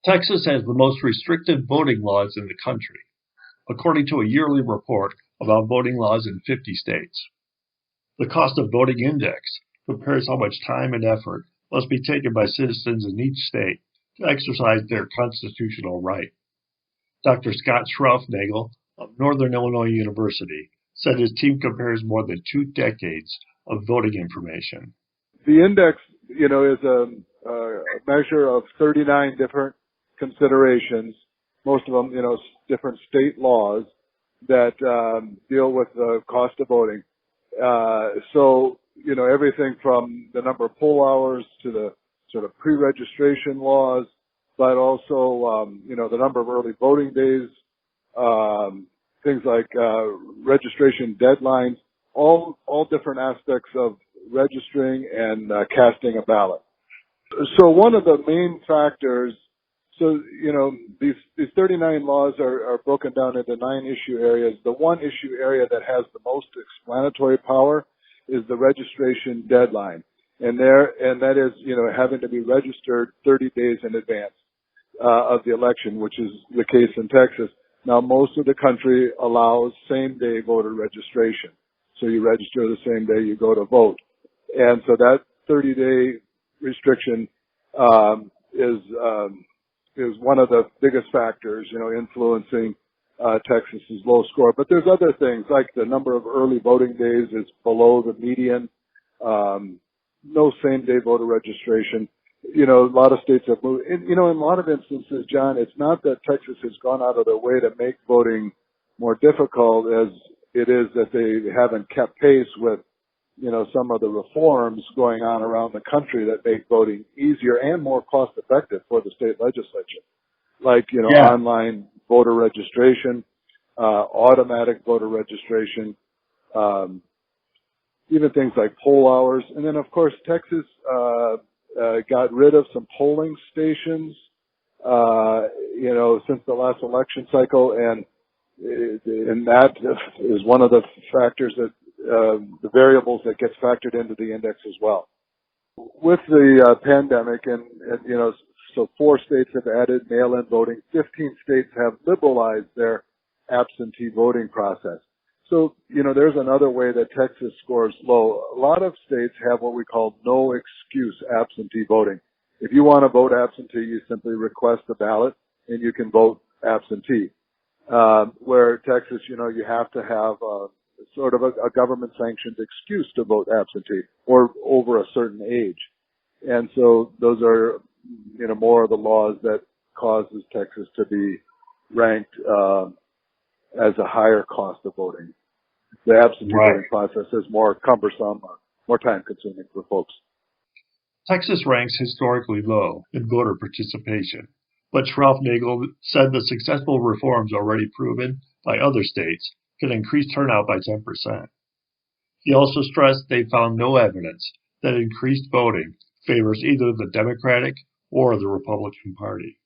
Texas has the most restrictive voting laws in the country, according to a yearly report about voting laws in 50 states. The Cost of Voting Index compares how much time and effort must be taken by citizens in each state to exercise their constitutional right. Dr. Scot Schraufnagel of Northern Illinois University said his team compares more than 2 decades of voting information. The index, is a measure of 39 different considerations, most of them, different state laws that deal with the cost of voting. So, everything from the number of poll hours to the sort of pre-registration laws, but also, the number of early voting days, things like registration deadlines, all different aspects of registering and casting a ballot. So one of the main factors, these 39 laws are broken down into 9 issue areas. The one issue area that has the most explanatory power is the registration deadline. And that is, having to be registered 30 days in advance of the election, which is the case in Texas. Now, most of the country allows same-day voter registration. So you register the same day you go to vote. And so that 30-day restriction is one of the biggest factors, influencing Texas's low score. But there's other things, like the number of early voting days is below the median. No same-day voter registration. A lot of states have moved. In a lot of instances, John, it's not that Texas has gone out of their way to make voting more difficult as it is that they haven't kept pace with, some of the reforms going on around the country that make voting easier and more cost-effective for the state legislature, like, online voter registration, automatic voter registration, even things like poll hours. And then, of course, Texas got rid of some polling stations, since the last election cycle, and that is one of the factors that the variables that gets factored into the index as well. With the pandemic, and so 4 states have added mail-in voting. 15 states have liberalized their absentee voting process. So, there's another way that Texas scores low. A lot of states have what we call no excuse absentee voting. If you want to vote absentee, you simply request a ballot and you can vote absentee. Where Texas, you have to have sort of a government-sanctioned excuse to vote absentee or over a certain age. And so those are, more of the laws that causes Texas to be ranked as a higher cost of voting. The absentee voting process is more cumbersome, more time-consuming for folks. Texas ranks historically low in voter participation, but Schraufnagel said the successful reforms already proven by other states could increase turnout by 10%. He also stressed they found no evidence that increased voting favors either the Democratic or the Republican Party.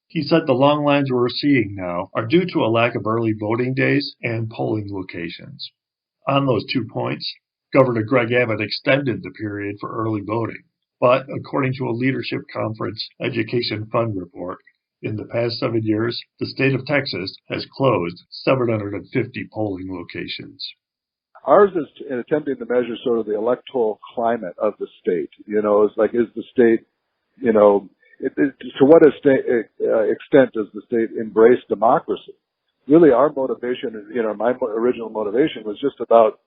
He said the long lines we're seeing now are due to a lack of early voting days and polling locations. On those 2 points, Governor Greg Abbott extended the period for early voting, but according to a Leadership Conference Education Fund report, in the past 7 years, the state of Texas has closed 750 polling locations. Ours is attempting to measure sort of the electoral climate of the state. It's like, is the state, to what extent does the state embrace democracy? Really, our motivation, my original motivation was just about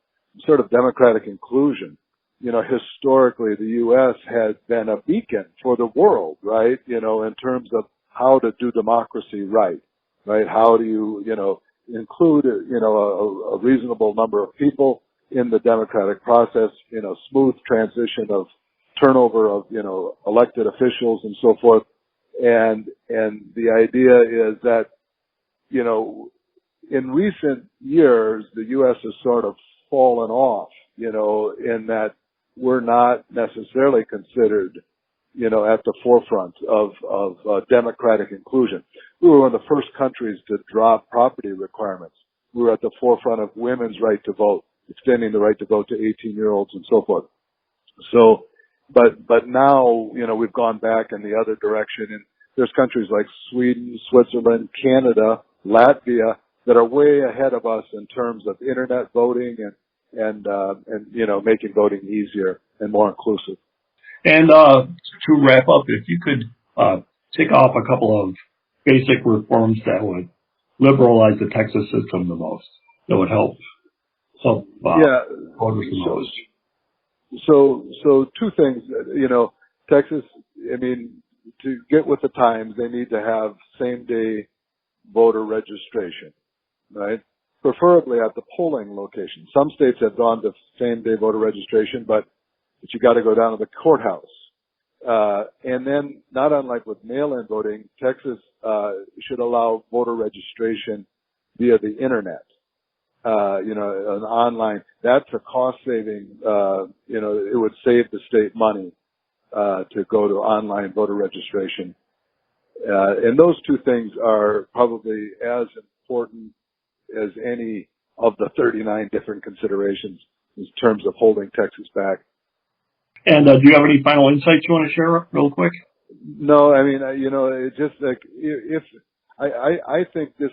sort of democratic inclusion. Historically, the U.S. has been a beacon for the world, right? In terms of how to do democracy right? How do you, include, a reasonable number of people in the democratic process, smooth transition of turnover of, elected officials and so forth. And the idea is that, in recent years, the U.S. has sort of fallen off, in that we're not necessarily considered, at the forefront of democratic inclusion. We were one of the first countries to drop property requirements. We were at the forefront of women's right to vote, extending the right to vote to 18-year-olds and so forth. So, but now, we've gone back in the other direction, and there's countries like Sweden, Switzerland, Canada, Latvia that are way ahead of us in terms of internet voting and making voting easier and more inclusive. And to wrap up, if you could tick off a couple of basic reforms that would liberalize the Texas system the most, that would help voters the most. So two things. Texas. I mean, to get with the times, they need to have same-day voter registration, right? Preferably at the polling location. Some states have gone to same-day voter registration, but you got to go down to the courthouse. And then, not unlike with mail-in voting, Texas should allow voter registration via the internet. An online. That's a cost-saving. It would save the state money to go to online voter registration. And those two things are probably as important as any of the 39 different considerations in terms of holding Texas back. And do you have any final insights you want to share real quick? No, I mean, it just like if I think this,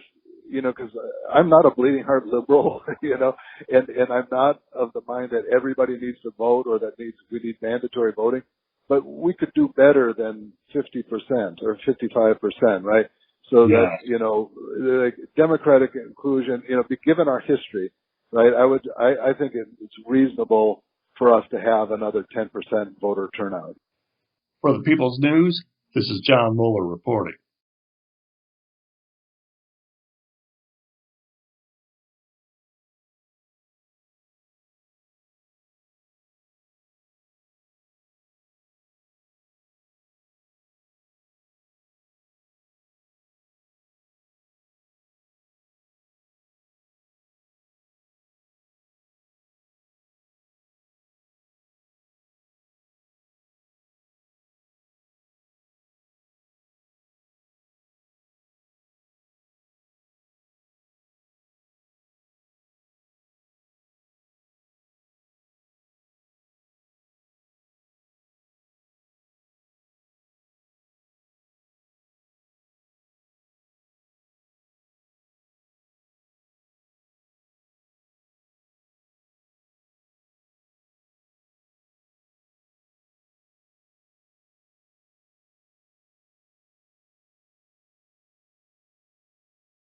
because I'm not a bleeding heart liberal, and I'm not of the mind that everybody needs to vote or that we need mandatory voting, but we could do better than 50% or 55%, right? So that, like democratic inclusion, given our history, right? I think it's reasonable for us to have another 10% voter turnout. For the People's News, this is John Mueller reporting.